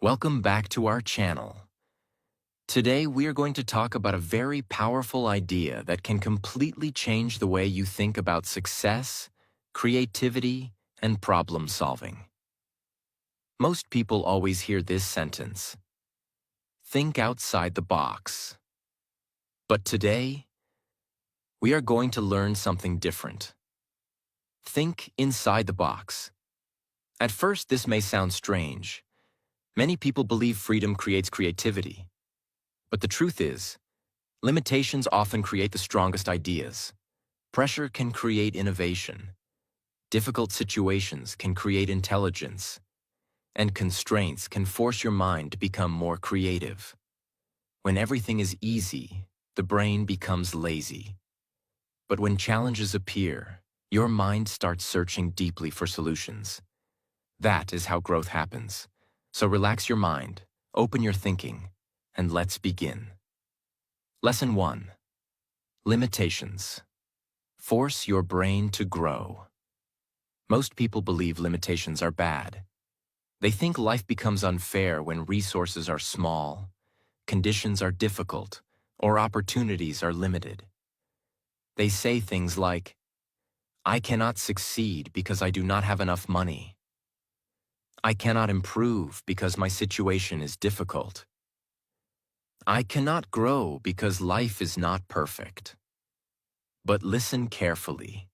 Welcome back to our channel. Today we are going to talk about a very powerful idea that can completely change the way you think about success, creativity, and problem solving. Most people always hear this sentence: think outside the box. But today, we are going to learn something different. Think inside the box. At first, this may sound strange. Many people believe freedom creates creativity. But the truth is, limitations often create the strongest ideas. Pressure can create innovation. Difficult situations can create intelligence. And constraints can force your mind to become more creative. When everything is easy, the brain becomes lazy. But when challenges appear, your mind starts searching deeply for solutions. That is how growth happens. So relax your mind, open your thinking, and let's begin. Lesson 1. Limitations. Force your brain to grow. Most people believe limitations are bad. They think life becomes unfair when resources are small, conditions are difficult, or opportunities are limited. They say things like, "I cannot succeed because I do not have enough money. I cannot improve because my situation is difficult. I cannot grow because life is not perfect." But listen carefully.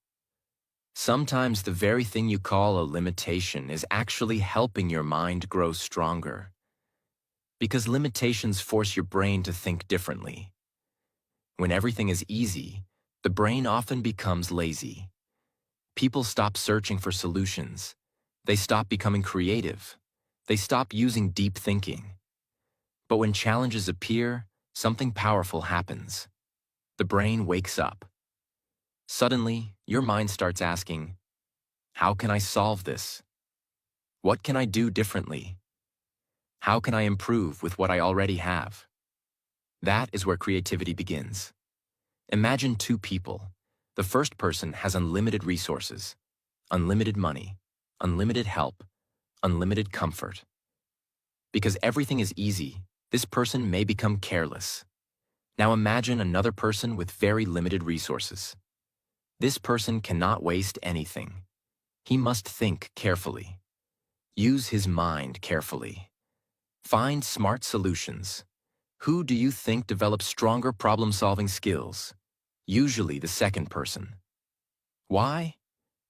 Sometimes the very thing you call a limitation is actually helping your mind grow stronger. Because limitations force your brain to think differently. When everything is easy, the brain often becomes lazy. People stop searching for solutions. They stop becoming creative. They stop using deep thinking. But when challenges appear, something powerful happens. The brain wakes up. Suddenly, your mind starts asking, how can I solve this? What can I do differently? How can I improve with what I already have? That is where creativity begins. Imagine two people. The first person has unlimited resources, unlimited money, unlimited help, unlimited comfort. Because everything is easy, this person may become careless. Now imagine another person with very limited resources. This person cannot waste anything. He must think carefully. Use his mind carefully. Find smart solutions. Who do you think develops stronger problem-solving skills? Usually the second person. Why?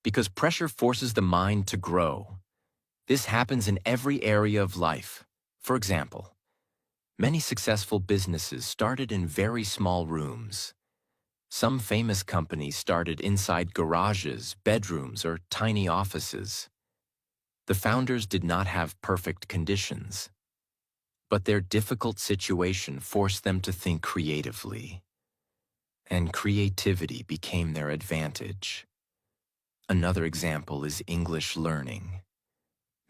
Because pressure forces the mind to grow. This happens in every area of life. For example, many successful businesses started in very small rooms. Some famous companies started inside garages, bedrooms, or tiny offices. The founders did not have perfect conditions, but their difficult situation forced them to think creatively, and creativity became their advantage. Another example is English learning.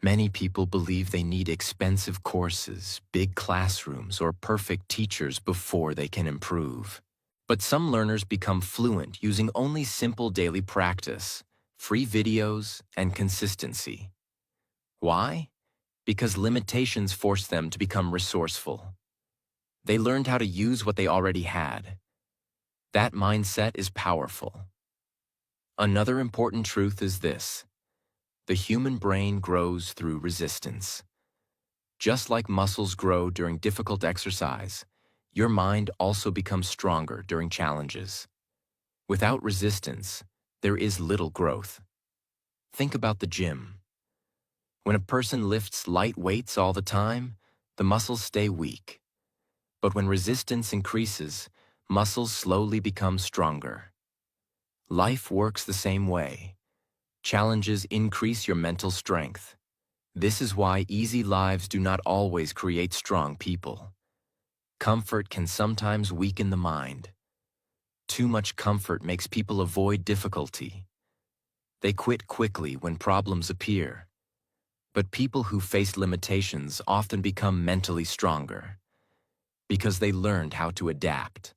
Many people believe they need expensive courses, big classrooms, or perfect teachers before they can improve. But some learners become fluent using only simple daily practice, free videos, and consistency. Why? Because limitations forced them to become resourceful. They learned how to use what they already had. That mindset is powerful. Another important truth is this: the human brain grows through resistance. Just like muscles grow during difficult exercise, your mind also becomes stronger during challenges. Without resistance, there is little growth. Think about the gym. When a person lifts light weights all the time, the muscles stay weak. But when resistance increases, muscles slowly become stronger. Life works the same way. Challenges increase your mental strength. This is why easy lives do not always create strong people. Comfort can sometimes weaken the mind. Too much comfort makes people avoid difficulty. They quit quickly when problems appear. But people who face limitations often become mentally stronger because they learned how to adapt.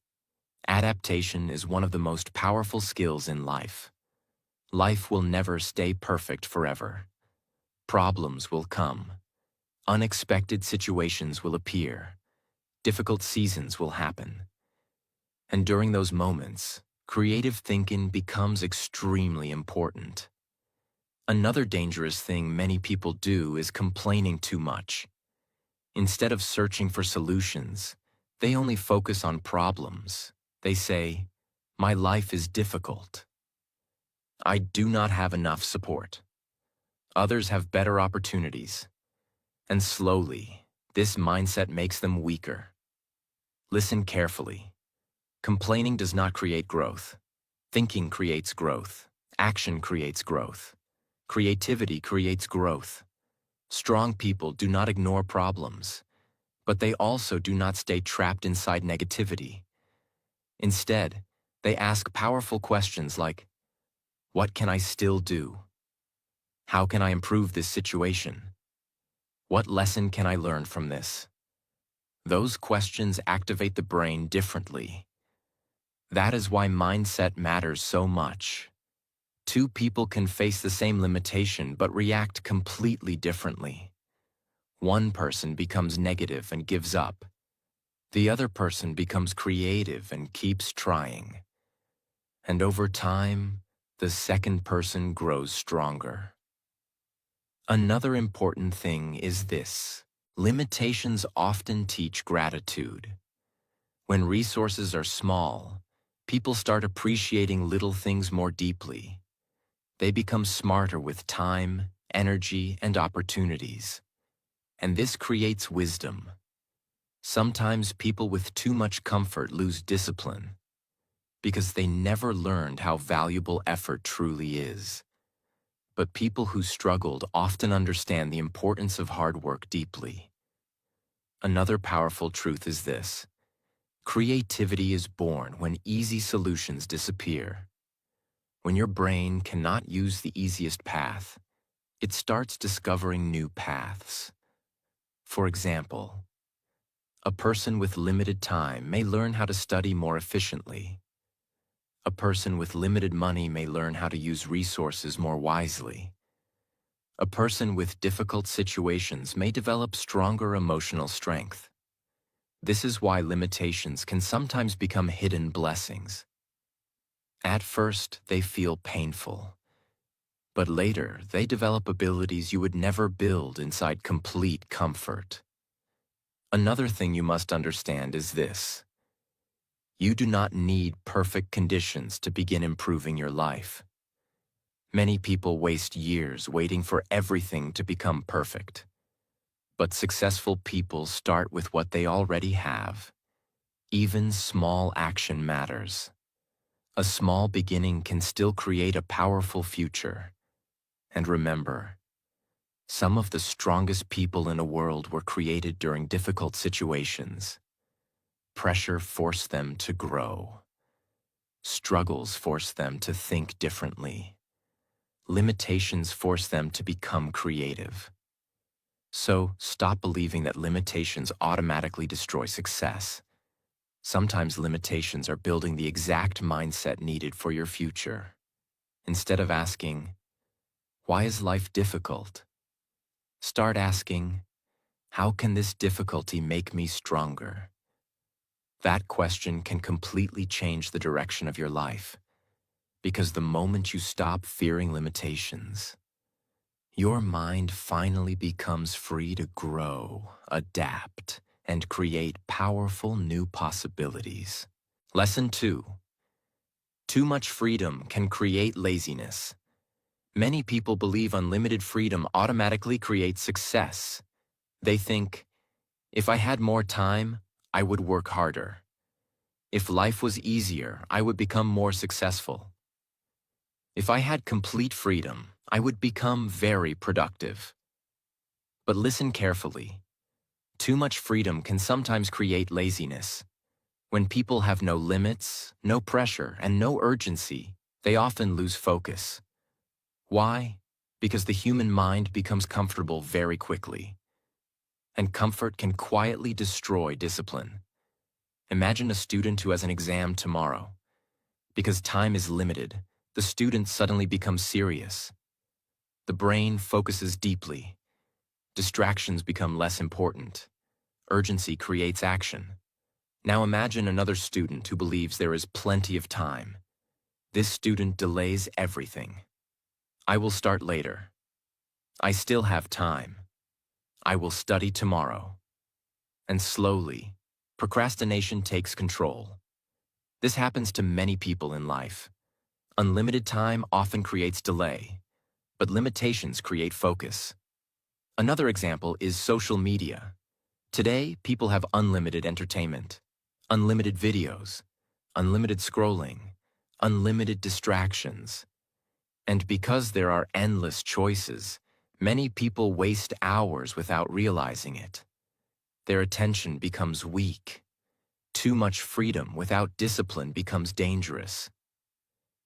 Adaptation is one of the most powerful skills in life. Life will never stay perfect forever. Problems will come. Unexpected situations will appear. Difficult seasons will happen. And during those moments, creative thinking becomes extremely important. Another dangerous thing many people do is complaining too much. Instead of searching for solutions, they only focus on problems. They say, "My life is difficult. I do not have enough support. Others have better opportunities." And slowly, this mindset makes them weaker. Listen carefully. Complaining does not create growth. Thinking creates growth. Action creates growth. Creativity creates growth. Strong people do not ignore problems, but they also do not stay trapped inside negativity. Instead, they ask powerful questions like, "What can I still do? How can I improve this situation? What lesson can I learn from this?" Those questions activate the brain differently. That is why mindset matters so much. Two people can face the same limitation but react completely differently. One person becomes negative and gives up. The other person becomes creative and keeps trying. And over time, the second person grows stronger. Another important thing is this: limitations often teach gratitude. When resources are small, people start appreciating little things more deeply. They become smarter with time, energy, and opportunities. And this creates wisdom. Sometimes people with too much comfort lose discipline because they never learned how valuable effort truly is. But people who struggled often understand the importance of hard work deeply. Another powerful truth is this: creativity is born when easy solutions disappear. When your brain cannot use the easiest path, it starts discovering new paths. For example, a person with limited time may learn how to study more efficiently. A person with limited money may learn how to use resources more wisely. A person with difficult situations may develop stronger emotional strength. This is why limitations can sometimes become hidden blessings. At first, they feel painful, but later they develop abilities you would never build inside complete comfort. Another thing you must understand is this: you do not need perfect conditions to begin improving your life. Many people waste years waiting for everything to become perfect. But successful people start with what they already have. Even small action matters. A small beginning can still create a powerful future. And remember, some of the strongest people in the world were created during difficult situations. Pressure forced them to grow. Struggles forced them to think differently. Limitations forced them to become creative. So stop believing that limitations automatically destroy success. Sometimes limitations are building the exact mindset needed for your future. Instead of asking, "Why is life difficult?" start asking, "How can this difficulty make me stronger?" That question can completely change the direction of your life, because the moment you stop fearing limitations, your mind finally becomes free to grow, adapt, and create powerful new possibilities. Lesson 2. Too much freedom can create laziness. Many people believe unlimited freedom automatically creates success. They think, "If I had more time, I would work harder. If life was easier, I would become more successful. If I had complete freedom, I would become very productive." But listen carefully. Too much freedom can sometimes create laziness. When people have no limits, no pressure, and no urgency, they often lose focus. Why? Because the human mind becomes comfortable very quickly. And comfort can quietly destroy discipline. Imagine a student who has an exam tomorrow. Because time is limited, the student suddenly becomes serious. The brain focuses deeply. Distractions become less important. Urgency creates action. Now imagine another student who believes there is plenty of time. This student delays everything. I will start later. I still have time. I will study tomorrow. And slowly, procrastination takes control. This happens to many people in life. Unlimited time often creates delay, but limitations create focus. Another example is social media. Today, people have unlimited entertainment, unlimited videos, unlimited scrolling, unlimited distractions. And because there are endless choices, many people waste hours without realizing it. Their attention becomes weak. Too much freedom without discipline becomes dangerous.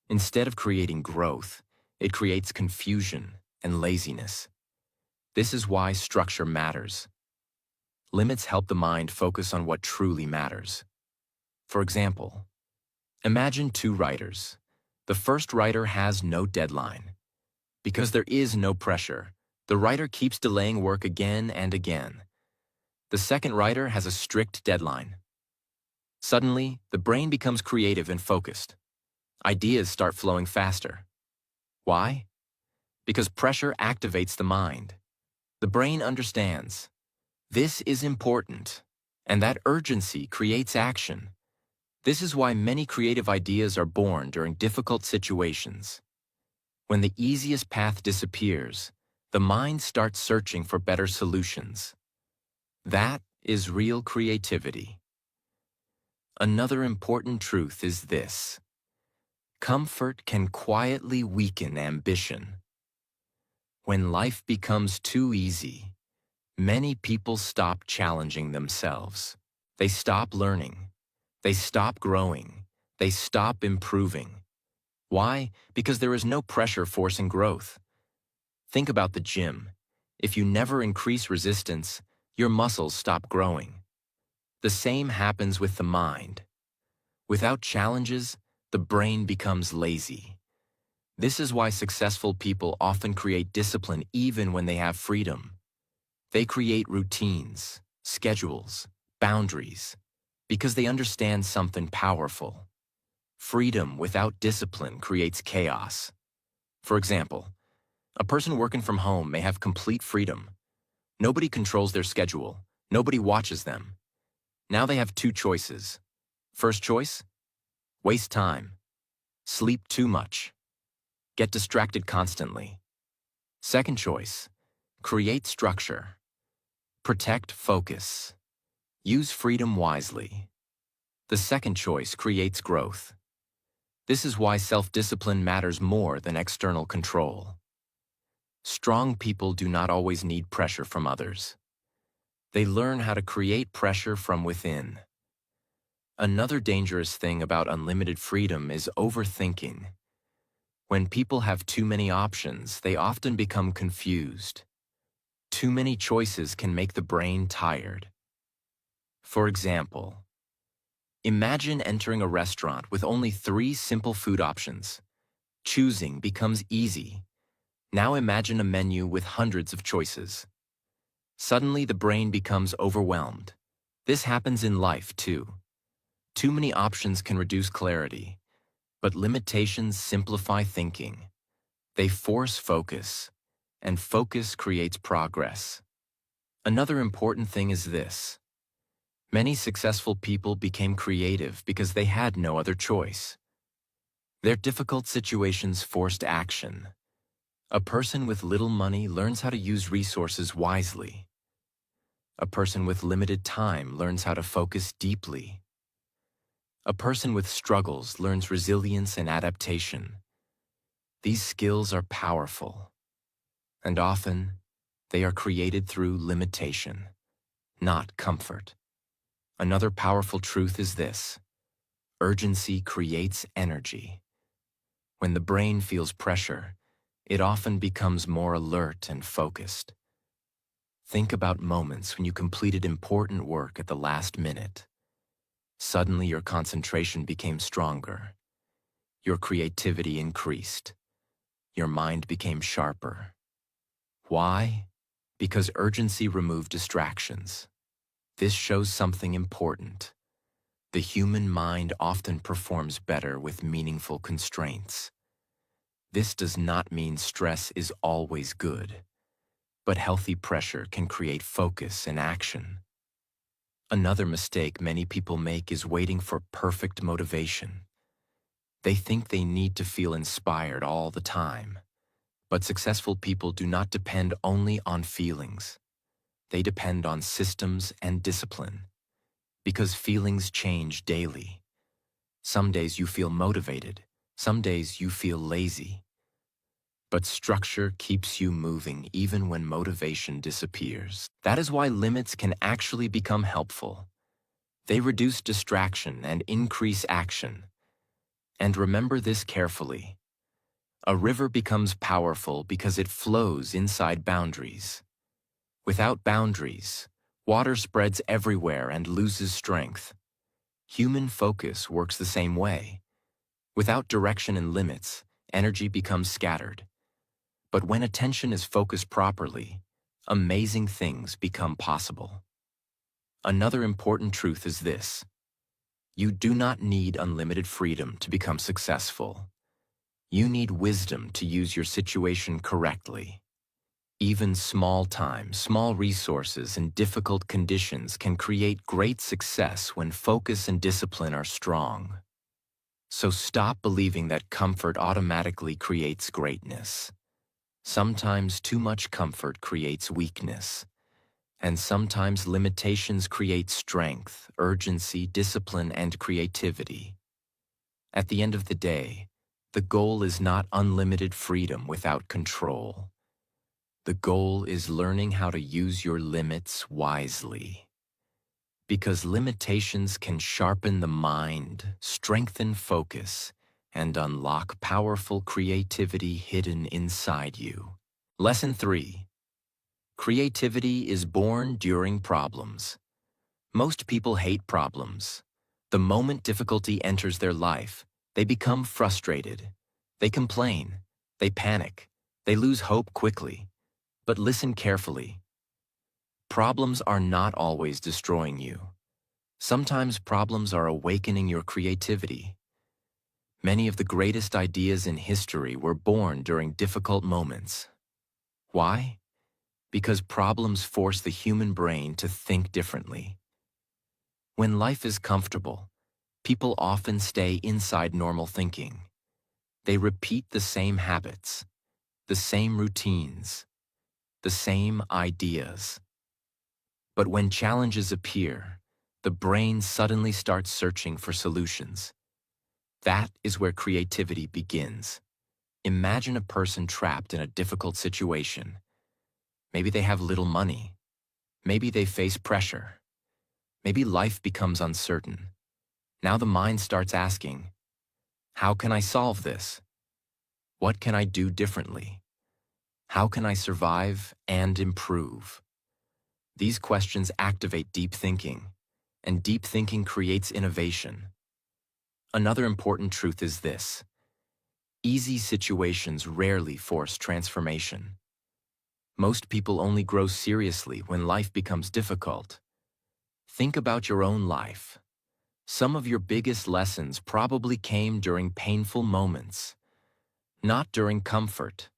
Instead of creating growth, it creates confusion and laziness. This is why structure matters. Limits help the mind focus on what truly matters. For example, imagine two writers. The first writer has no deadline. Because there is no pressure, the writer keeps delaying work again and again. The second writer has a strict deadline. Suddenly, the brain becomes creative and focused. Ideas start flowing faster. Why? Because pressure activates the mind. The brain understands. This is important, and that urgency creates action. This is why many creative ideas are born during difficult situations. When the easiest path disappears, the mind starts searching for better solutions. That is real creativity. Another important truth is this: comfort can quietly weaken ambition. When life becomes too easy, many people stop challenging themselves. They stop learning. They stop growing. They stop improving. Why? Because there is no pressure forcing growth. Think about the gym. If you never increase resistance, your muscles stop growing. The same happens with the mind. Without challenges, the brain becomes lazy. This is why successful people often create discipline even when they have freedom. They create routines, schedules, boundaries, because they understand something powerful. Freedom without discipline creates chaos. For example, a person working from home may have complete freedom. Nobody controls their schedule. Nobody watches them. Now they have two choices. First choice: waste time. Sleep too much. Get distracted constantly. Second choice: create structure. Protect focus. Use freedom wisely. The second choice creates growth. This is why self-discipline matters more than external control. Strong people do not always need pressure from others. They learn how to create pressure from within. Another dangerous thing about unlimited freedom is overthinking. When people have too many options, they often become confused. Too many choices can make the brain tired. For example, imagine entering a restaurant with only 3 simple food options. Choosing becomes easy. Now imagine a menu with hundreds of choices. Suddenly, the brain becomes overwhelmed. This happens in life, too. Too many options can reduce clarity, but limitations simplify thinking. They force focus, and focus creates progress. Another important thing is this: many successful people became creative because they had no other choice. Their difficult situations forced action. A person with little money learns how to use resources wisely. A person with limited time learns how to focus deeply. A person with struggles learns resilience and adaptation. These skills are powerful, and often they are created through limitation, not comfort. Another powerful truth is this: urgency creates energy. When the brain feels pressure, it often becomes more alert and focused. Think about moments when you completed important work at the last minute. Suddenly, your concentration became stronger. Your creativity increased. Your mind became sharper. Why? Because urgency removed distractions. This shows something important. The human mind often performs better with meaningful constraints. This does not mean stress is always good, but healthy pressure can create focus and action. Another mistake many people make is waiting for perfect motivation. They think they need to feel inspired all the time. But successful people do not depend only on feelings. They depend on systems and discipline. Because feelings change daily. Some days you feel motivated, some days you feel lazy. But structure keeps you moving even when motivation disappears. That is why limits can actually become helpful. They reduce distraction and increase action. And remember this carefully. A river becomes powerful because it flows inside boundaries. Without boundaries, water spreads everywhere and loses strength. Human focus works the same way. Without direction and limits, energy becomes scattered. But when attention is focused properly, amazing things become possible. Another important truth is this. You do not need unlimited freedom to become successful. You need wisdom to use your situation correctly. Even small time, small resources, and difficult conditions can create great success when focus and discipline are strong. So stop believing that comfort automatically creates greatness. Sometimes too much comfort creates weakness. And sometimes limitations create strength, urgency, discipline, and creativity. At the end of the day, the goal is not unlimited freedom without control. The goal is learning how to use your limits wisely. Because limitations can sharpen the mind, strengthen focus, and unlock powerful creativity hidden inside you. Lesson 3. Creativity is born during problems. Most people hate problems. The moment difficulty enters their life, they become frustrated. They complain. They panic. They lose hope quickly. But listen carefully. Problems are not always destroying you. Sometimes problems are awakening your creativity. Many of the greatest ideas in history were born during difficult moments. Why? Because problems force the human brain to think differently. When life is comfortable, people often stay inside normal thinking. They repeat the same habits, the same routines, the same ideas. But when challenges appear, the brain suddenly starts searching for solutions. That is where creativity begins. Imagine a person trapped in a difficult situation. Maybe they have little money. Maybe they face pressure. Maybe life becomes uncertain. Now the mind starts asking, how can I solve this? What can I do differently? How can I survive and improve? These questions activate deep thinking, and deep thinking creates innovation. Another important truth is this. Easy situations rarely force transformation. Most people only grow seriously when life becomes difficult. Think about your own life. Some of your biggest lessons probably came during painful moments, not during comfort.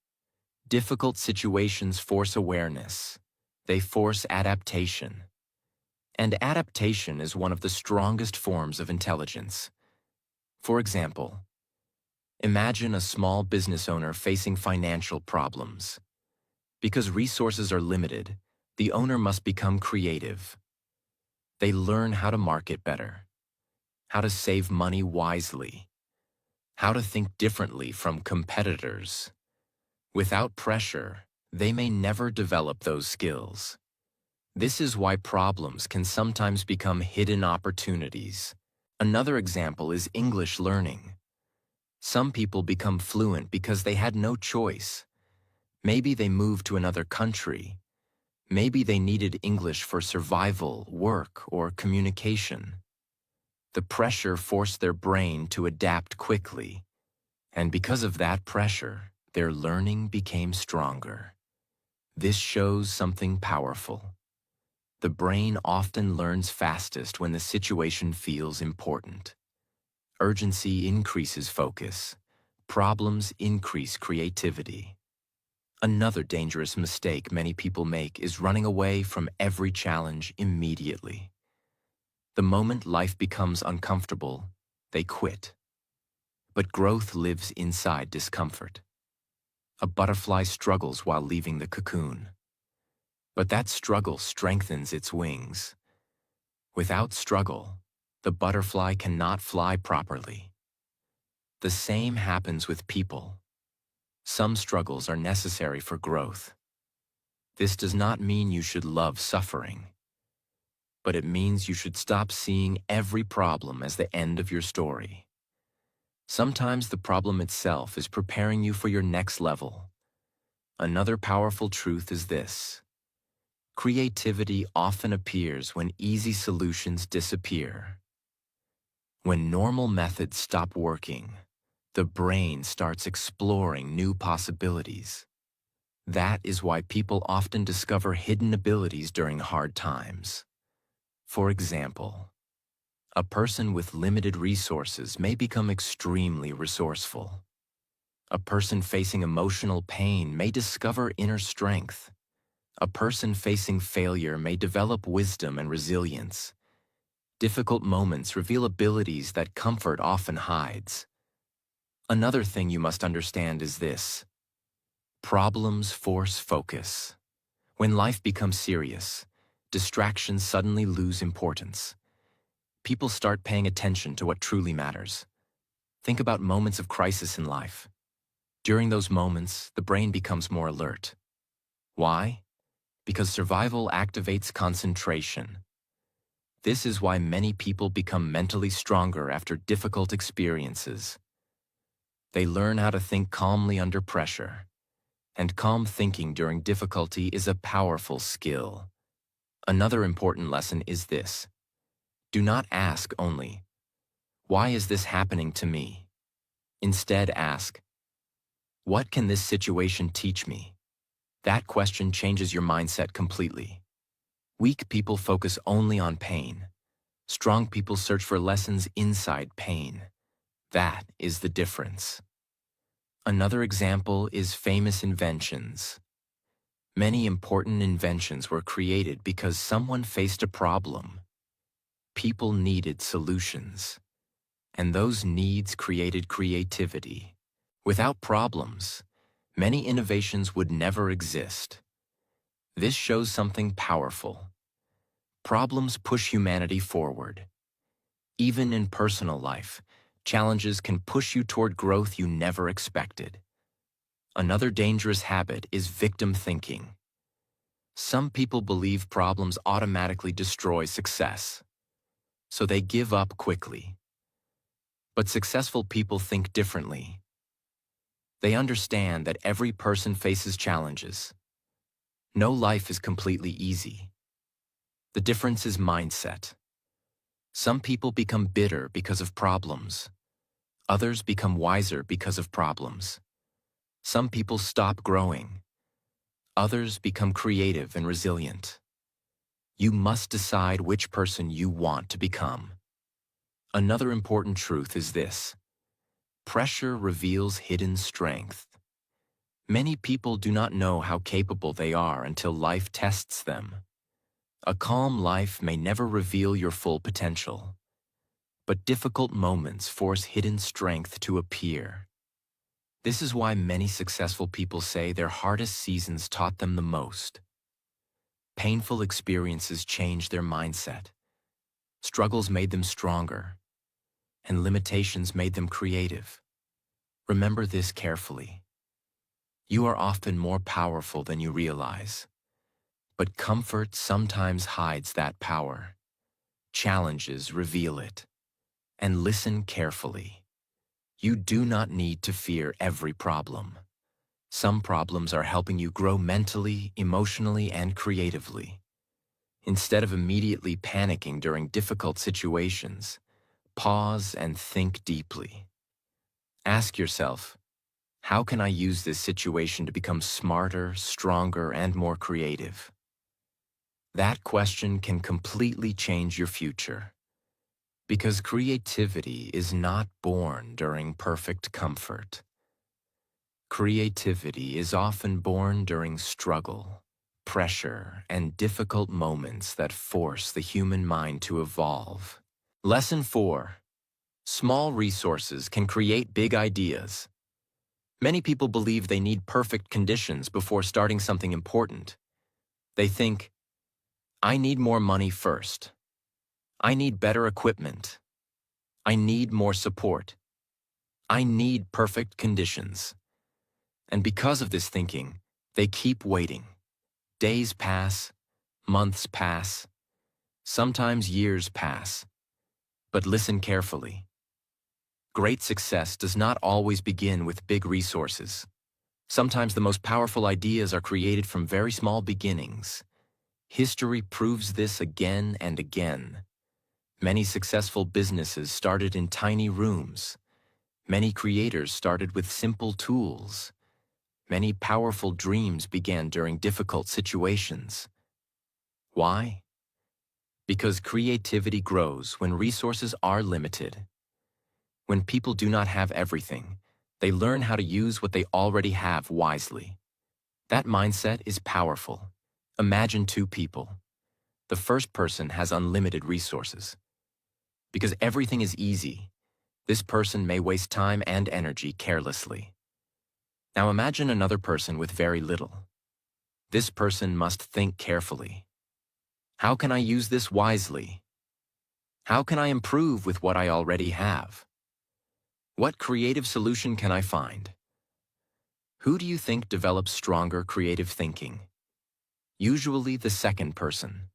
Difficult situations force awareness. They force adaptation. And adaptation is one of the strongest forms of intelligence. For example, imagine a small business owner facing financial problems. Because resources are limited, the owner must become creative. They learn how to market better, how to save money wisely, how to think differently from competitors. Without pressure, they may never develop those skills. This is why problems can sometimes become hidden opportunities. Another example is English learning. Some people become fluent because they had no choice. Maybe they moved to another country. Maybe they needed English for survival, work, or communication. The pressure forced their brain to adapt quickly. And because of that pressure, their learning became stronger. This shows something powerful. The brain often learns fastest when the situation feels important. Urgency increases focus. Problems increase creativity. Another dangerous mistake many people make is running away from every challenge immediately. The moment life becomes uncomfortable, they quit. But growth lives inside discomfort. A butterfly struggles while leaving the cocoon. But that struggle strengthens its wings. Without struggle, the butterfly cannot fly properly. The same happens with people. Some struggles are necessary for growth. This does not mean you should love suffering, but it means you should stop seeing every problem as the end of your story. Sometimes the problem itself is preparing you for your next level. Another powerful truth is this: creativity often appears when easy solutions disappear. When normal methods stop working, the brain starts exploring new possibilities. That is why people often discover hidden abilities during hard times. For example, a person with limited resources may become extremely resourceful. A person facing emotional pain may discover inner strength. A person facing failure may develop wisdom and resilience. Difficult moments reveal abilities that comfort often hides. Another thing you must understand is this: problems force focus. When life becomes serious, distractions suddenly lose importance. People start paying attention to what truly matters. Think about moments of crisis in life. During those moments, the brain becomes more alert. Why? Because survival activates concentration. This is why many people become mentally stronger after difficult experiences. They learn how to think calmly under pressure. And calm thinking during difficulty is a powerful skill. Another important lesson is this: do not ask only, "Why is this happening to me?" Instead ask, "What can this situation teach me?" That question changes your mindset completely. Weak people focus only on pain. Strong people search for lessons inside pain. That is the difference. Another example is famous inventions. Many important inventions were created because someone faced a problem. People needed solutions, and those needs created creativity. Without problems, many innovations would never exist. This shows something powerful. Problems push humanity forward. Even in personal life, challenges can push you toward growth you never expected. Another dangerous habit is victim thinking. Some people believe problems automatically destroy success, so they give up quickly. But successful people think differently. They understand that every person faces challenges. No life is completely easy. The difference is mindset. Some people become bitter because of problems. Others become wiser because of problems. Some people stop growing. Others become creative and resilient. You must decide which person you want to become. Another important truth is this: pressure reveals hidden strength. Many people do not know how capable they are until life tests them. A calm life may never reveal your full potential, but difficult moments force hidden strength to appear. This is why many successful people say their hardest seasons taught them the most. Painful experiences changed their mindset. Struggles made them stronger, and limitations made them creative. Remember this carefully. You are often more powerful than you realize. But comfort sometimes hides that power. Challenges reveal it. And listen carefully. You do not need to fear every problem. Some problems are helping you grow mentally, emotionally, and creatively. Instead of immediately panicking during difficult situations, pause and think deeply. Ask yourself, How can I use this situation to become smarter, stronger, and more creative? That question can completely change your future. Because creativity is not born during perfect comfort. Creativity is often born during struggle, pressure, and difficult moments that force the human mind to evolve. Lesson 4. Small resources can create big ideas. Many people believe they need perfect conditions before starting something important. They think, I need more money first. I need better equipment. I need more support. I need perfect conditions. And because of this thinking, they keep waiting. Days pass, months pass, sometimes years pass. But listen carefully. Great success does not always begin with big resources. Sometimes the most powerful ideas are created from very small beginnings. History proves this again and again. Many successful businesses started in tiny rooms. Many creators started with simple tools. Many powerful dreams began during difficult situations. Why? Because creativity grows when resources are limited. When people do not have everything, they learn how to use what they already have wisely. That mindset is powerful. Imagine two people. The first person has unlimited resources. Because everything is easy, this person may waste time and energy carelessly. Now imagine another person with very little. This person must think carefully. How can I use this wisely? How can I improve with what I already have? What creative solution can I find? Who do you think develops stronger creative thinking? Usually the second person,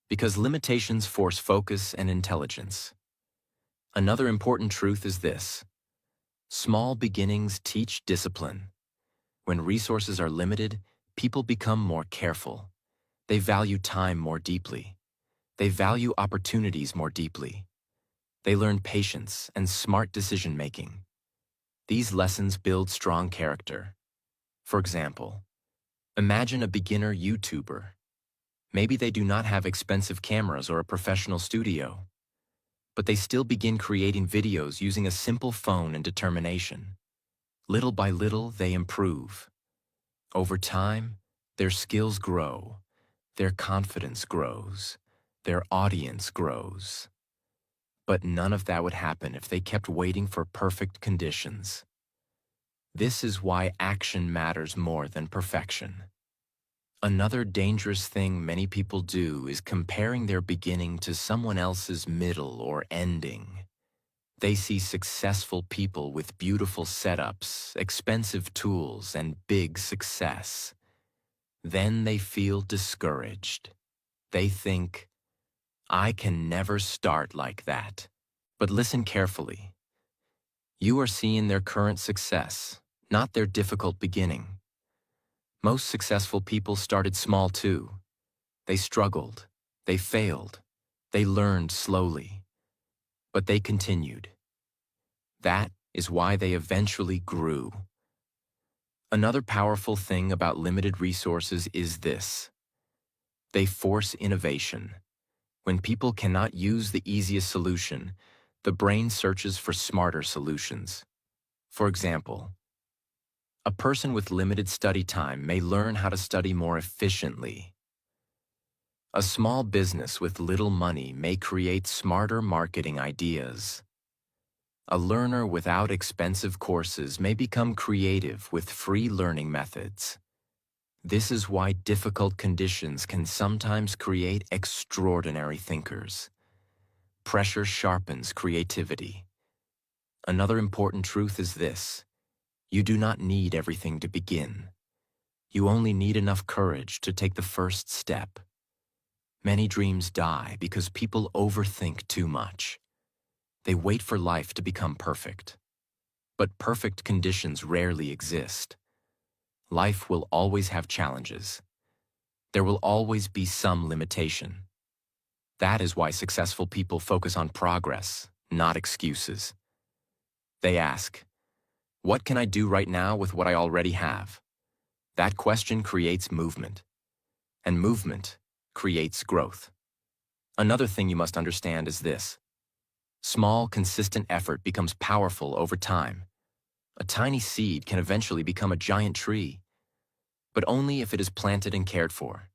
because limitations force focus and intelligence. Another important truth is this: small beginnings teach discipline. When resources are limited, people become more careful. They value time more deeply. They value opportunities more deeply. They learn patience and smart decision-making. These lessons build strong character. For example, imagine a beginner YouTuber. Maybe they do not have expensive cameras or a professional studio, but they still begin creating videos using a simple phone and determination. Little by little, they improve. Over time, their skills grow, their confidence grows, their audience grows. But none of that would happen if they kept waiting for perfect conditions. This is why action matters more than perfection. Another dangerous thing many people do is comparing their beginning to someone else's middle or ending. They see successful people with beautiful setups, expensive tools, and big success. Then they feel discouraged. They think, I can never start like that. But listen carefully. You are seeing their current success, not their difficult beginning. Most successful people started small too. They struggled, they failed, they learned slowly, but they continued. That is why they eventually grew. Another powerful thing about limited resources is this: they force innovation. When people cannot use the easiest solution, the brain searches for smarter solutions. For example, a person with limited study time may learn how to study more efficiently. A small business with little money may create smarter marketing ideas. A learner without expensive courses may become creative with free learning methods. This is why difficult conditions can sometimes create extraordinary thinkers. Pressure sharpens creativity. Another important truth is this: you do not need everything to begin. You only need enough courage to take the first step. Many dreams die because people overthink too much. They wait for life to become perfect. But perfect conditions rarely exist. Life will always have challenges. There will always be some limitation. That is why successful people focus on progress, not excuses. They ask, What can I do right now with what I already have? That question creates movement, and movement creates growth. Another thing you must understand is this. Small, consistent effort becomes powerful over time. A tiny seed can eventually become a giant tree, but only if it is planted and cared for.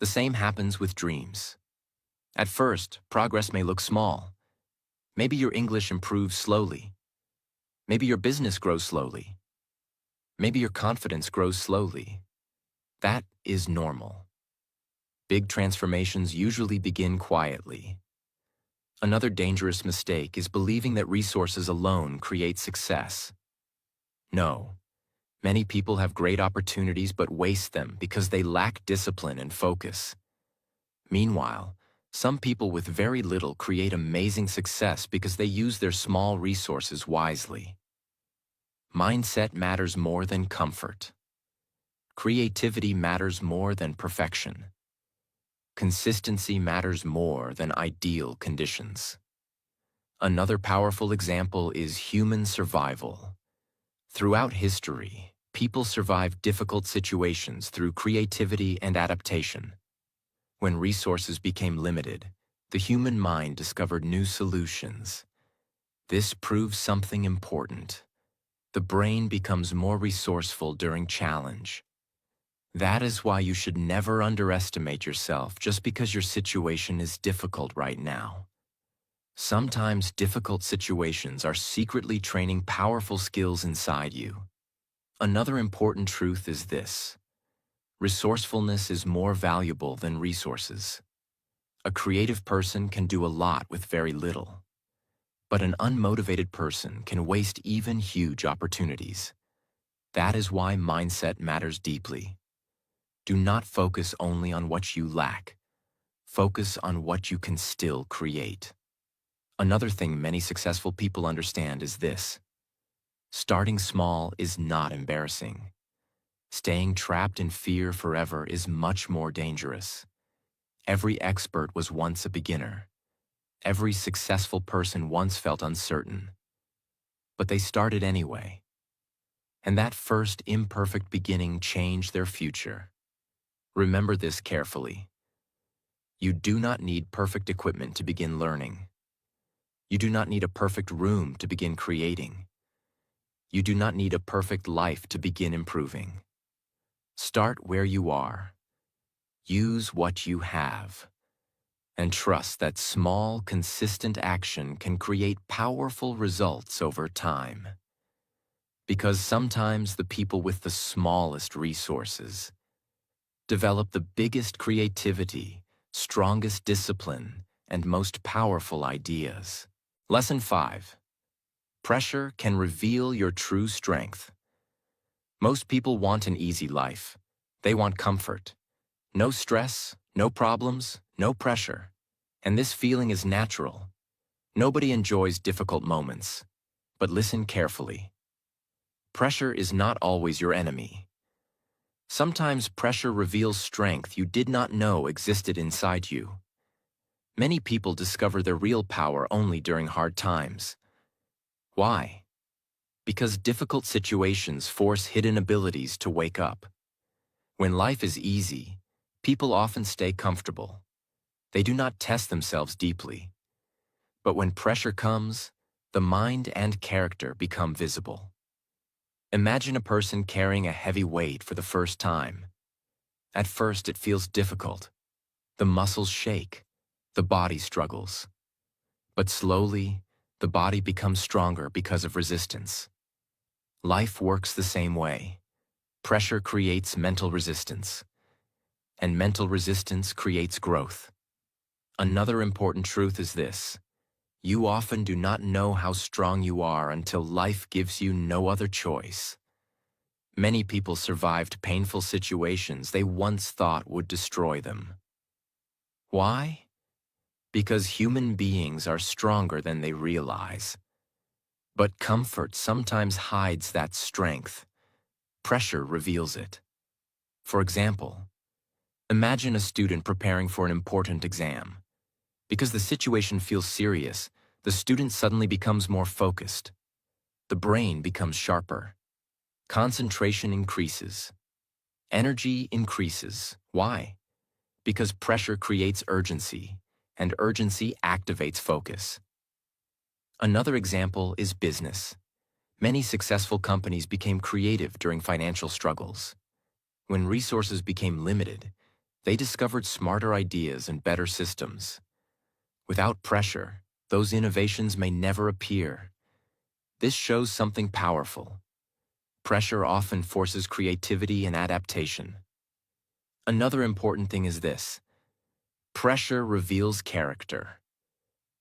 The same happens with dreams. At first, progress may look small. Maybe your English improves slowly. Maybe your business grows slowly. Maybe your confidence grows slowly. That is normal. Big transformations usually begin quietly. Another dangerous mistake is believing that resources alone create success. No. Many people have great opportunities but waste them because they lack discipline and focus. Meanwhile, some people with very little create amazing success because they use their small resources wisely. Mindset matters more than comfort. Creativity matters more than perfection. Consistency matters more than ideal conditions. Another powerful example is human survival. Throughout history, people survived difficult situations through creativity and adaptation. When resources became limited, the human mind discovered new solutions. This proves something important. The brain becomes more resourceful during challenge. That is why you should never underestimate yourself just because your situation is difficult right now. Sometimes difficult situations are secretly training powerful skills inside you. Another important truth is this. Resourcefulness is more valuable than resources. A creative person can do a lot with very little. But an unmotivated person can waste even huge opportunities. That is why mindset matters deeply. Do not focus only on what you lack. Focus on what you can still create. Another thing many successful people understand is this. Starting small is not embarrassing. Staying trapped in fear forever is much more dangerous. Every expert was once a beginner. Every successful person once felt uncertain. But they started anyway. And that first imperfect beginning changed their future. Remember this carefully. You do not need perfect equipment to begin learning. You do not need a perfect room to begin creating. You do not need a perfect life to begin improving. Start where you are. Use what you have. And trust that small, consistent action can create powerful results over time. Because sometimes the people with the smallest resources develop the biggest creativity, strongest discipline, and most powerful ideas. Lesson 5. Pressure can reveal your true strength. Most people want an easy life. They want comfort. No stress, no problems, no pressure. And this feeling is natural. Nobody enjoys difficult moments. But listen carefully. Pressure is not always your enemy. Sometimes pressure reveals strength you did not know existed inside you. Many people discover their real power only during hard times. Why? Because difficult situations force hidden abilities to wake up. When life is easy, people often stay comfortable. They do not test themselves deeply. But when pressure comes, the mind and character become visible. Imagine a person carrying a heavy weight for the first time. At first, it feels difficult. The muscles shake. The body struggles. But slowly, the body becomes stronger because of resistance. Life works the same way. Pressure creates mental resistance. And mental resistance creates growth. Another important truth is this. You often do not know how strong you are until life gives you no other choice. Many people survived painful situations they once thought would destroy them. Why? Because human beings are stronger than they realize. But comfort sometimes hides that strength. Pressure reveals it. For example, imagine a student preparing for an important exam. Because the situation feels serious, the student suddenly becomes more focused. The brain becomes sharper. Concentration increases. Energy increases. Why? Because pressure creates urgency, and urgency activates focus. Another example is business. Many successful companies became creative during financial struggles. When resources became limited, they discovered smarter ideas and better systems. Without pressure, those innovations may never appear. This shows something powerful. Pressure often forces creativity and adaptation. Another important thing is this: pressure reveals character.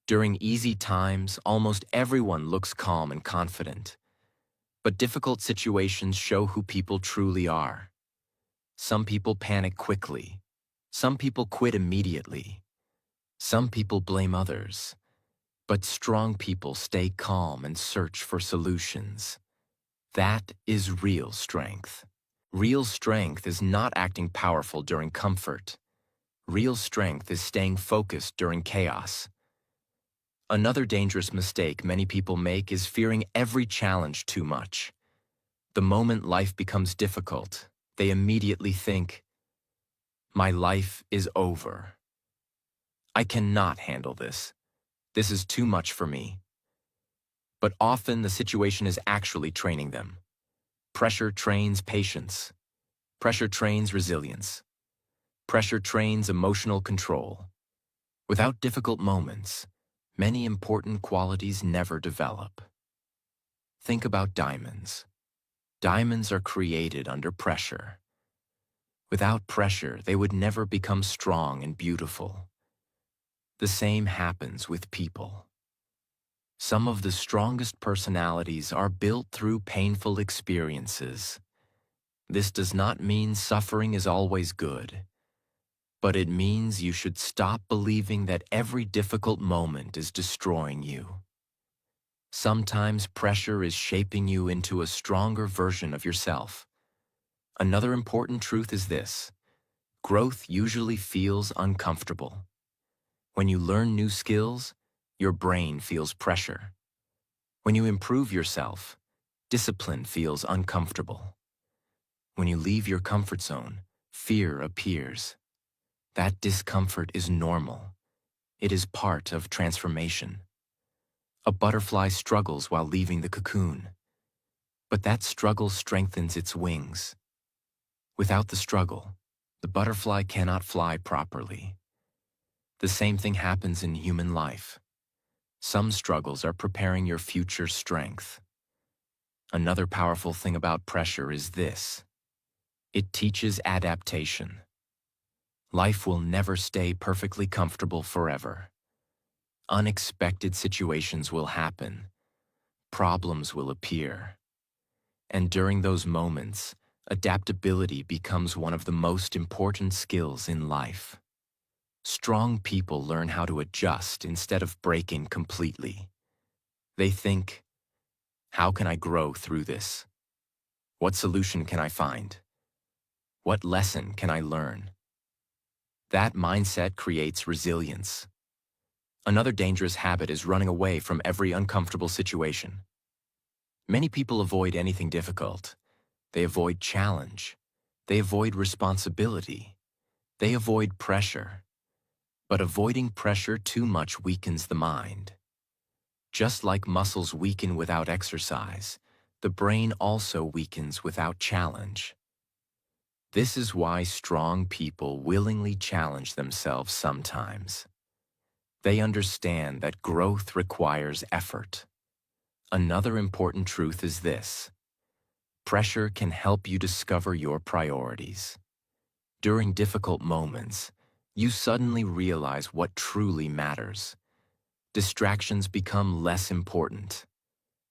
During easy times, almost everyone looks calm and confident. But difficult situations show who people truly are. Some people panic quickly. Some people quit immediately. Some people blame others. But strong people stay calm and search for solutions. That is real strength. Real strength is not acting powerful during comfort. Real strength is staying focused during chaos. Another dangerous mistake many people make is fearing every challenge too much. The moment life becomes difficult, they immediately think, "My life is over. I cannot handle this. This is too much for me." But often the situation is actually training them. Pressure trains patience. Pressure trains resilience. Pressure trains emotional control. Without difficult moments, many important qualities never develop. Think about diamonds. Diamonds are created under pressure. Without pressure, they would never become strong and beautiful. The same happens with people. Some of the strongest personalities are built through painful experiences. This does not mean suffering is always good, but it means you should stop believing that every difficult moment is destroying you. Sometimes pressure is shaping you into a stronger version of yourself. Another important truth is this: growth usually feels uncomfortable. When you learn new skills, your brain feels pressure. When you improve yourself, discipline feels uncomfortable. When you leave your comfort zone, fear appears. That discomfort is normal. It is part of transformation. A butterfly struggles while leaving the cocoon, but that struggle strengthens its wings. Without the struggle, the butterfly cannot fly properly. The same thing happens in human life. Some struggles are preparing your future strength. Another powerful thing about pressure is this: it teaches adaptation. Life will never stay perfectly comfortable forever. Unexpected situations will happen. Problems will appear. And during those moments, adaptability becomes one of the most important skills in life. Strong people learn how to adjust instead of breaking completely. They think, "How can I grow through this? What solution can I find? What lesson can I learn?" That mindset creates resilience. Another dangerous habit is running away from every uncomfortable situation. Many people avoid anything difficult. They avoid challenge. They avoid responsibility. They avoid pressure. But avoiding pressure too much weakens the mind. Just like muscles weaken without exercise, the brain also weakens without challenge. This is why strong people willingly challenge themselves sometimes. They understand that growth requires effort. Another important truth is this: pressure can help you discover your priorities. During difficult moments, you suddenly realize what truly matters. Distractions become less important.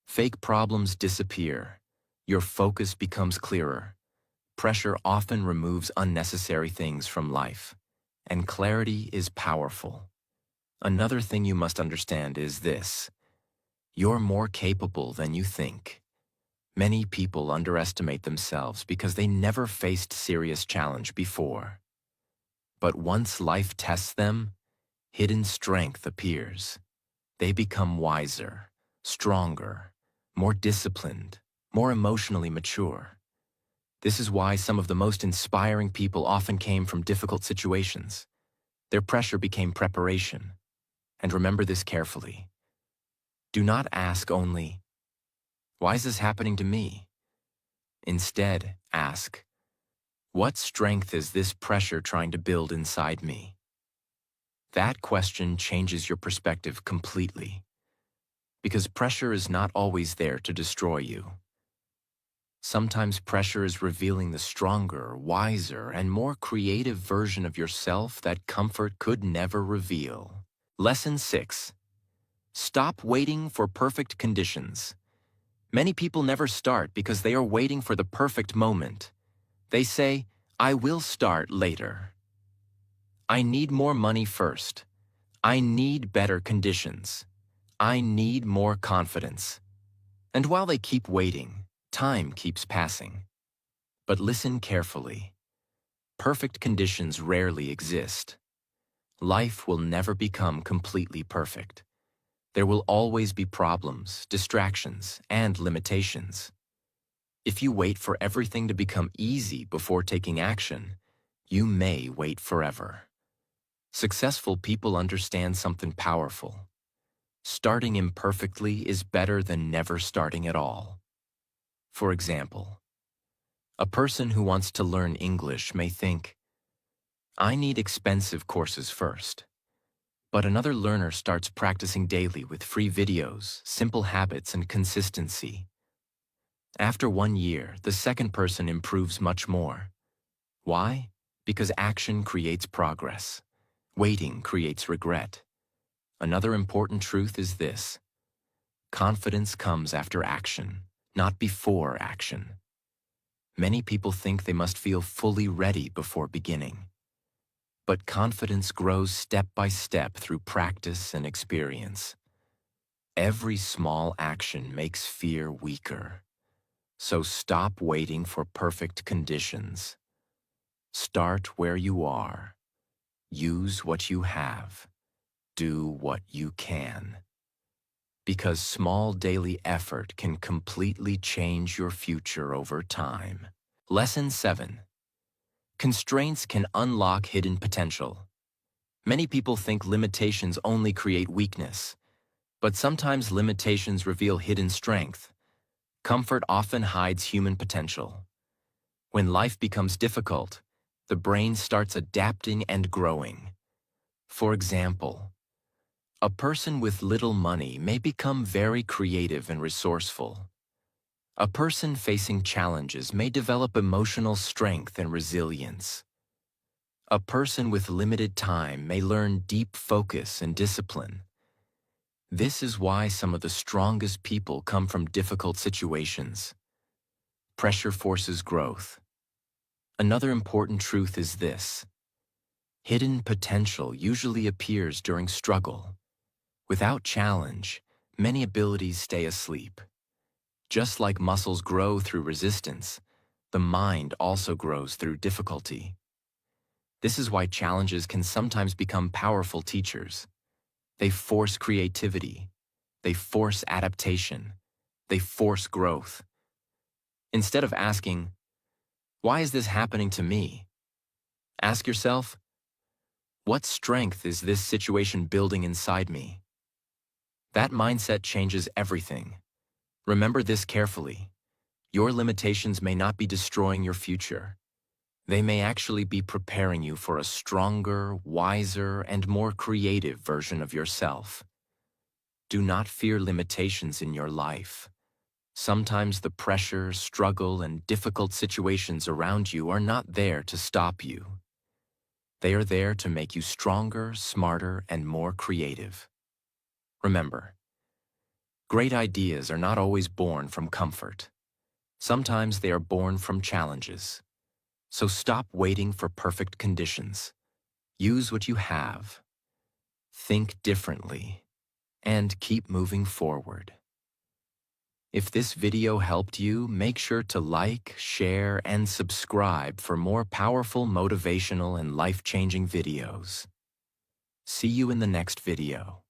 Fake problems disappear. Your focus becomes clearer. Pressure often removes unnecessary things from life, and clarity is powerful. Another thing you must understand is this: you're more capable than you think. Many people underestimate themselves because they never faced serious challenge before. But once life tests them, hidden strength appears. They become wiser, stronger, more disciplined, more emotionally mature. This is why some of the most inspiring people often came from difficult situations. Their pressure became preparation. And remember this carefully. Do not ask only, "Why is this happening to me?" Instead, ask, "What strength is this pressure trying to build inside me?" That question changes your perspective completely, because pressure is not always there to destroy you. Sometimes pressure is revealing the stronger, wiser, and more creative version of yourself that comfort could never reveal. Lesson 6. Stop waiting for perfect conditions. Many people never start because they are waiting for the perfect moment. They say, "I will start later. I need more money first. I need better conditions. I need more confidence." And while they keep waiting, time keeps passing. But listen carefully. Perfect conditions rarely exist. Life will never become completely perfect. There will always be problems, distractions, and limitations. If you wait for everything to become easy before taking action, you may wait forever. Successful people understand something powerful. Starting imperfectly is better than never starting at all. For example, a person who wants to learn English may think, "I need expensive courses first." But another learner starts practicing daily with free videos, simple habits, and consistency. After 1 year, the second person improves much more. Why? Because action creates progress. Waiting creates regret. Another important truth is this: confidence comes after action, not before action. Many people think they must feel fully ready before beginning. But confidence grows step by step through practice and experience. Every small action makes fear weaker. So stop waiting for perfect conditions. Start where you are. Use what you have. Do what you can. Because small daily effort can completely change your future over time. Lesson 7. Constraints can unlock hidden potential. Many people think limitations only create weakness, but sometimes limitations reveal hidden strength. Comfort often hides human potential. When life becomes difficult, the brain starts adapting and growing. For example, a person with little money may become very creative and resourceful. A person facing challenges may develop emotional strength and resilience. A person with limited time may learn deep focus and discipline. This is why some of the strongest people come from difficult situations. Pressure forces growth. Another important truth is this: hidden potential usually appears during struggle. Without challenge, many abilities stay asleep. Just like muscles grow through resistance, the mind also grows through difficulty. This is why challenges can sometimes become powerful teachers. They force creativity. They force adaptation. They force growth. Instead of asking, "Why is this happening to me?" ask yourself, "What strength is this situation building inside me?" That mindset changes everything. Remember this carefully. Your limitations may not be destroying your future. They may actually be preparing you for a stronger, wiser, and more creative version of yourself. Do not fear limitations in your life. Sometimes the pressure, struggle, and difficult situations around you are not there to stop you. They are there to make you stronger, smarter, and more creative. Remember, great ideas are not always born from comfort. Sometimes they are born from challenges. So stop waiting for perfect conditions. Use what you have. Think differently. And keep moving forward. If this video helped you, make sure to like, share, and subscribe for more powerful, motivational, and life-changing videos. See you in the next video.